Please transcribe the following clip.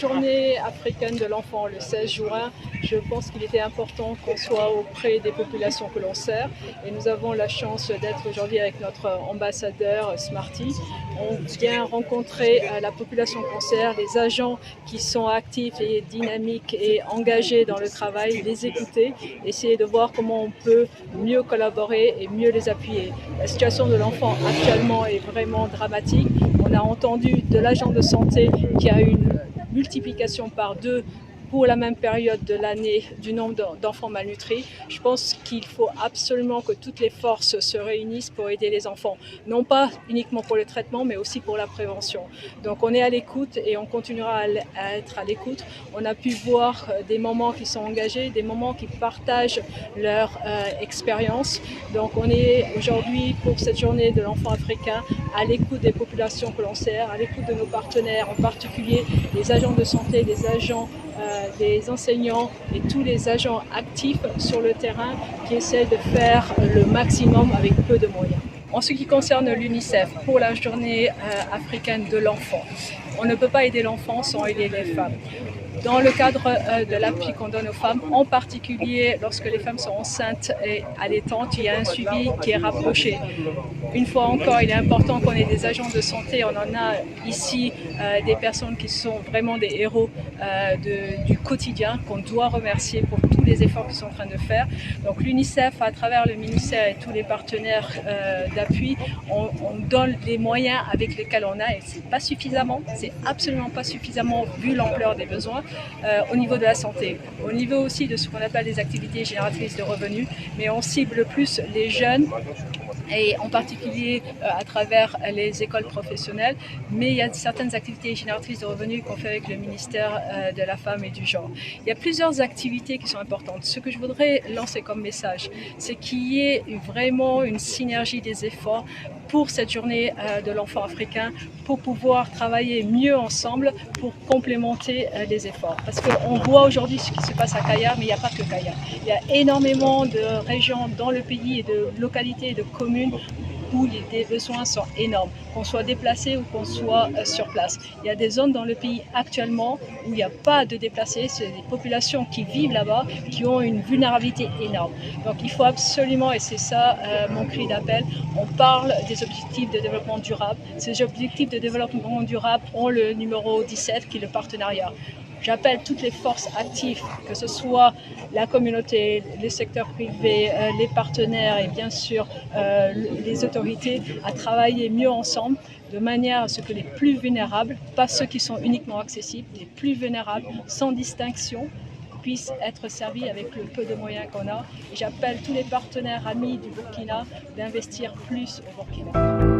journée africaine de l'enfant le 16 juin, je pense qu'il était important qu'on soit auprès des populations que l'on sert. Et nous avons la chance d'être aujourd'hui avec notre ambassadeur Smarty. On vient rencontrer la population qu'on sert, les agents qui sont actifs et dynamiques et engagés dans le travail, les écouter, essayer de voir comment on peut mieux collaborer et mieux les appuyer. La situation de l'enfant actuellement est vraiment dramatique. On a entendu de l'agent de santé qui a une multiplication par 2 pour la même période de l'année du nombre d'enfants malnutris. Je pense qu'il faut absolument que toutes les forces se réunissent pour aider les enfants, non pas uniquement pour le traitement, mais aussi pour la prévention. Donc on est à l'écoute et on continuera à être à l'écoute. On a pu voir des mamans qui sont engagées, des mamans qui partagent leur expérience. Donc on est aujourd'hui pour cette journée de l'enfant africain à l'écoute des populations que l'on sert, à l'écoute de nos partenaires, en particulier les agents de santé, les agents des enseignants et tous les agents actifs sur le terrain qui essaient de faire le maximum avec peu de moyens. En ce qui concerne l'UNICEF, pour la journée africaine de l'enfant, on ne peut pas aider l'enfant sans aider les femmes. Dans le cadre de l'appui qu'on donne aux femmes, en particulier lorsque les femmes sont enceintes et allaitantes, il y a un suivi qui est rapproché. Une fois encore, il est important qu'on ait des agents de santé. On en a ici des personnes qui sont vraiment des héros du quotidien, qu'on doit remercier pour tous les efforts qu'ils sont en train de faire. Donc l'UNICEF, à travers le ministère et tous les partenaires d'appui, on donne les moyens avec lesquels on a, et c'est pas suffisamment, c'est absolument pas suffisamment vu l'ampleur des besoins au niveau de la santé. Au niveau aussi de ce qu'on appelle les activités génératrices de revenus, mais on cible plus les jeunes, et en particulier à travers les écoles professionnelles, mais il y a certaines activités génératrices de revenus qu'on fait avec le ministère de la Femme et du Genre. Il y a plusieurs activités qui sont importantes. Ce que je voudrais lancer comme message, c'est qu'il y ait vraiment une synergie des efforts pour cette journée de l'enfant africain, pour pouvoir travailler mieux ensemble, pour complémenter les efforts. Parce qu'on voit aujourd'hui ce qui se passe à Kaya, mais il n'y a pas que Kaya. Il y a énormément de régions dans le pays et de localités et de communes où les besoins sont énormes, qu'on soit déplacé ou qu'on soit sur place. Il y a des zones dans le pays actuellement où il n'y a pas de déplacés, c'est des populations qui vivent là-bas, qui ont une vulnérabilité énorme. Donc il faut absolument, et c'est ça mon cri d'appel, on parle des objectifs de développement durable. Ces objectifs de développement durable ont le numéro 17 qui est le partenariat. J'appelle toutes les forces actives, que ce soit la communauté, les secteurs privés, les partenaires et bien sûr les autorités, à travailler mieux ensemble de manière à ce que les plus vulnérables, pas ceux qui sont uniquement accessibles, les plus vulnérables, sans distinction, puissent être servis avec le peu de moyens qu'on a. Et j'appelle tous les partenaires amis du Burkina d'investir plus au Burkina.